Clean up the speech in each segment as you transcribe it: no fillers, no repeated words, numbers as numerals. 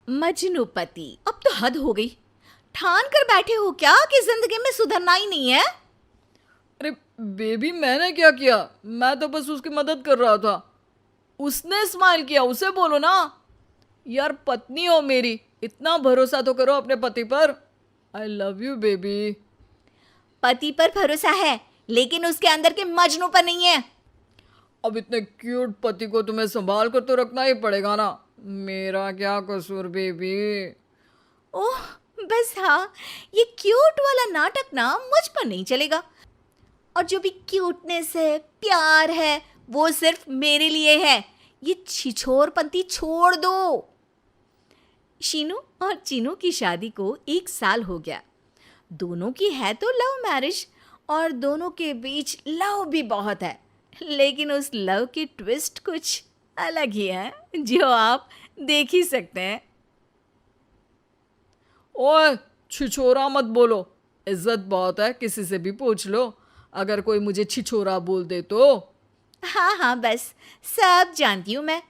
मजनूपति, अब तो हद हो गई। ठान कर बैठे हो क्या कि जिंदगी में सुधरना ही नहीं है? अरे बेबी, मैंने क्या किया? मैं तो बस उसकी मदद कर रहा था। उसने स्माइल किया, उसे बोलो ना। यार, पत्नी हो मेरी, इतना भरोसा तो करो अपने पति पर। I love you baby. पति पर भरोसा है, लेकिन उसके अंदर के मजनू पर नहीं है। अब इतने क्यूट पति को तुम्हें संभाल कर तो रखना ही पड़ेगा ना। मेरा क्या कसूर बेबी? ओह, बस हाँ, ये क्यूट वाला नाटक ना मुझ पर नहीं चलेगा। और जो भी क्यूटनेस है, प्यार है, वो सिर्फ मेरे लिए है। ये छिछोरपंती छोड़ दो। शीनू और चीनू की शादी को 1 साल हो गया। दोनों की है तो लव मैरिज, और दोनों के बीच लव भी बहुत है। लेकिन उस लव की ट्विस्ट कुछ अलग ही है, जो आप देख ही सकते हैं। ओए, छिछोरा मत बोलो। इज्जत बहुत है, किसी से भी पूछ लो। अगर कोई मुझे छिछोरा बोल दे तो। हाँ हाँ, बस सब जानती हूँ मैं।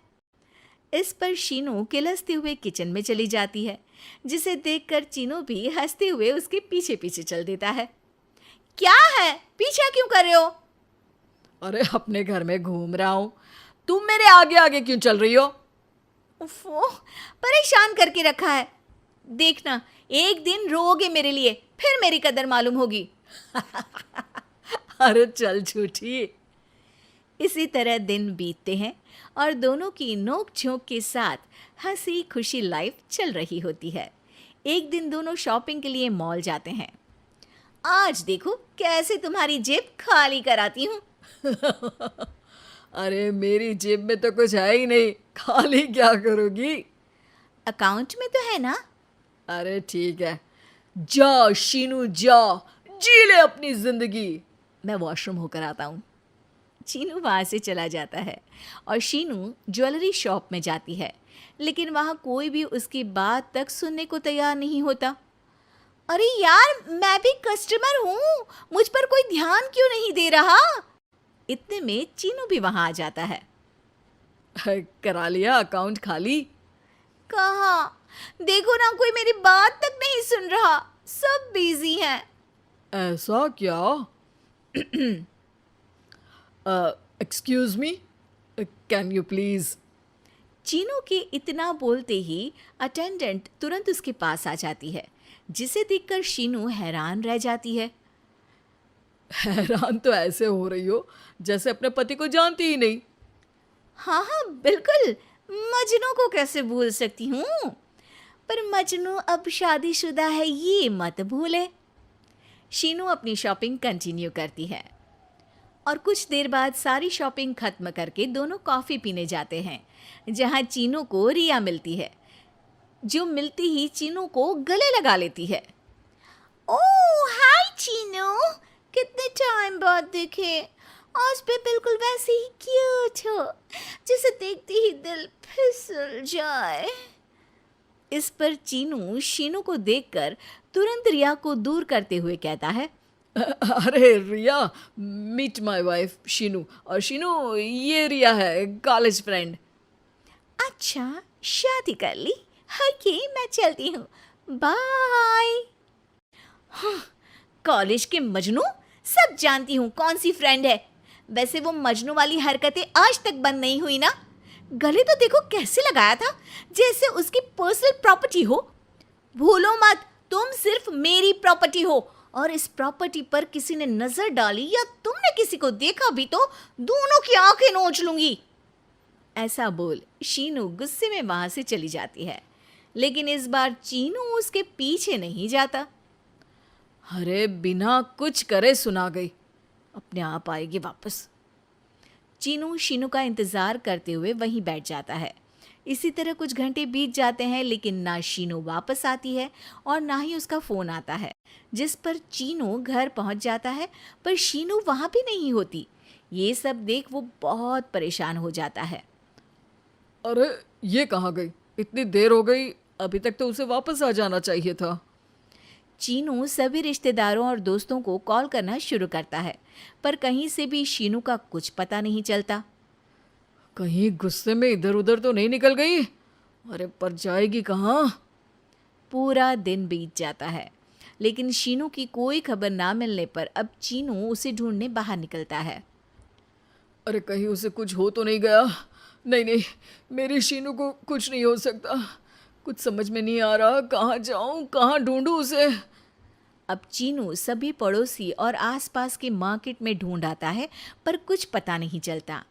इस पर शीनू किलसते हुए किचन में चली जाती है, जिसे देखकर चीनू भी हंसते हुए उसके पीछे पीछे चल देता है। क्या है, पीछा क्यों कर रहे हो? अरे, अपने घर में घूम रहा हूं। तुम मेरे आगे आगे क्यों चल रही हो? उफ़ो, परेशान करके रखा है। देखना, एक दिन रोओगे मेरे लिए, फिर मेरी कदर मालूम होगी। अरे चल झूठी। इसी तरह दिन बीतते हैं और दोनों की नोक झोंक के साथ हंसी खुशी लाइफ चल रही होती है। एक दिन दोनों शॉपिंग के लिए मॉल जाते हैं। आज देखो कैसे तुम्हारी जेब खाली कराती हूँ। अरे, मेरी जेब में तो कुछ है ही नहीं, खाली क्या करोगी? अकाउंट में तो है ना? अरे ठीक है, जा शीनू जा, जी ले अपनी जिंदगी। मैं वॉशरूम होकर आता हूँ। चीनू वहाँ से चला जाता है और शीनू ज्वेलरी शॉप में जाती है, लेकिन वहाँ कोई भी उसकी बात तक सुनने को तैयार नहीं होता। अरे यार, मैं भी कस्टमर हूँ, मुझ पर कोई ध्यान क्यों नहीं दे रहा? इतने में चीनू भी वहाँ आ जाता है। करा लिया अकाउंट खाली? कहाँ? देखो ना, कोई मेरी बात तक नहीं सुन रहा, सब बिजी हैं। ऐसा क्या? Excuse me, can you please? Chinu के इतना बोलते ही अटेंडेंट तुरंत उसके पास आ जाती है, जिसे देखकर शीनू हैरान रह जाती है। हैरान तो ऐसे हो रही हो जैसे अपने पति को जानती ही नहीं। हाँ हाँ, बिल्कुल, मजनू को कैसे भूल सकती हूँ? पर मजनू अब शादीशुदा है, ये मत भूले। शीनू अपनी शॉपिंग कंटिन्यू करती है और कुछ देर बाद सारी शॉपिंग खत्म करके दोनों कॉफ़ी पीने जाते हैं, जहाँ चीनू को रिया मिलती है, जो मिलती ही चीनू को गले लगा लेती है। ओह हाय चीनू, कितने टाइम बाद देखे। आज भी बिल्कुल वैसे ही क्यूट हो, जिसे देखते ही दिल फिसल जाए। इस पर चीनू शीनू को देखकर तुरंत रिया को दूर करते हुए कहता है। अरे रिया, मीट माय वाइफ शीनू। और शीनू, ये रिया है, कॉलेज फ्रेंड। अच्छा, शादी कर ली? ओके, मैं चलती हूँ, बाय। हाँ, कॉलेज के मजनू, सब जानती हूँ कौन सी फ्रेंड है। वैसे वो मजनू वाली हरकतें आज तक बंद नहीं हुई ना। गले तो देखो कैसे लगाया था, जैसे उसकी पर्सनल प्रॉपर्टी हो। भूलो मत, तुम सिर्फ मेरी प्रॉपर्टी हो, और इस प्रॉपर्टी पर किसी ने नजर डाली या तुमने किसी को देखा भी तो दोनों की आंखें नोच लूंगी। ऐसा बोल शीनू गुस्से में वहां से चली जाती है, लेकिन इस बार चीनू उसके पीछे नहीं जाता। अरे, बिना कुछ करे सुना गई, अपने आप आएगी वापस। चीनू शीनू का इंतजार करते हुए वहीं बैठ जाता है। इसी तरह कुछ घंटे बीत जाते हैं, लेकिन ना शीनू वापस आती है और ना ही उसका फोन आता है, जिस पर चीनू घर पहुंच जाता है, पर शीनू वहां भी नहीं होती। ये सब देख वो बहुत परेशान हो जाता है। अरे, ये कहाँ गई? इतनी देर हो गई, अभी तक तो उसे वापस आ जाना चाहिए था। चीनू सभी रिश्तेदारों और दोस्तों को कॉल करना शुरू करता है, पर कहीं से भी शीनू का कुछ पता नहीं चलता। कहीं गुस्से में इधर उधर तो नहीं निकल गई? अरे पर जाएगी कहाँ? पूरा दिन बीत जाता है, लेकिन शीनू की कोई खबर ना मिलने पर अब चीनू उसे ढूंढने बाहर निकलता है। अरे कहीं उसे कुछ हो तो नहीं गया? नहीं नहीं, मेरी शीनू को कुछ नहीं हो सकता। कुछ समझ में नहीं आ रहा, कहाँ जाऊँ, कहाँ ढूंढूं उसे। अब चीनू सभी पड़ोसी और आसपास के मार्केट में ढूंढ आता है, पर कुछ पता नहीं चलता।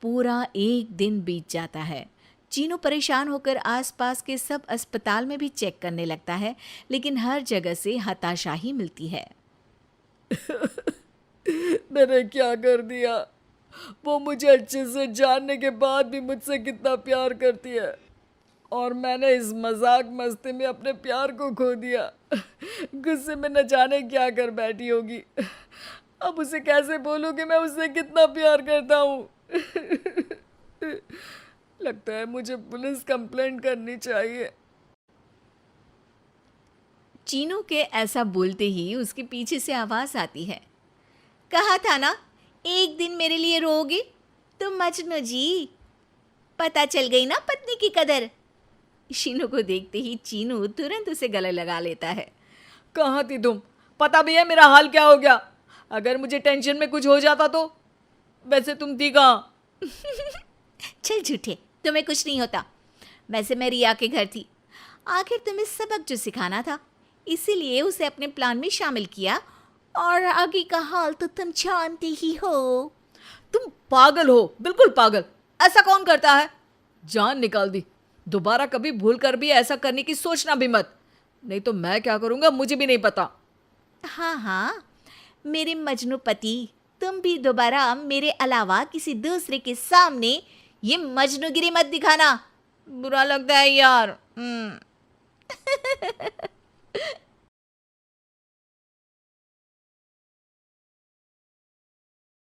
पूरा एक दिन बीत जाता है। चीनू परेशान होकर आसपास के सब अस्पताल में भी चेक करने लगता है, लेकिन हर जगह से हताशा ही मिलती है। मैंने क्या कर दिया? वो मुझे अच्छे से जानने के बाद भी मुझसे कितना प्यार करती है, और मैंने इस मजाक मस्ती में अपने प्यार को खो दिया। गुस्से में न जाने क्या कर बैठी होगी। अब उसे कैसे बोलूं कि मैं उससे कितना प्यार करता हूँ। लगता है मुझे पुलिस कंप्लेंट करनी चाहिए। चीनू के ऐसा बोलते ही उसके पीछे से आवाज आती है। कहा था ना, एक दिन मेरे लिए रोओगे तुम मजनू जी। पता चल गई ना पत्नी की कदर। शीनू को देखते ही चीनू तुरंत उसे गले लगा लेता है। कहाँ थी तुम? पता भी है मेरा हाल क्या हो गया? अगर मुझे टेंशन में कुछ हो जाता तो? वैसे तुम थी कहाँ? चल झूठे, तुम्हें कुछ नहीं होता। वैसे मैं रिया के घर थी। आखिर तुम्हें सबक जो सिखाना था, इसीलिए उसे अपने प्लान में शामिल किया, और आगे का हाल तो तुम जानती ही हो। तुम पागल हो, बिल्कुल पागल। ऐसा कौन करता है? जान निकाल दी। दोबारा कभी भूल कर भी ऐसा करने की सोचना भी मत, नहीं तो मैं क्या करूंगा मुझे भी नहीं पता। हाँ हाँ, मेरे मजनू पति, तुम भी दोबारा मेरे अलावा किसी दूसरे के सामने ये मजनूगिरी मत दिखाना। बुरा लगता है यार।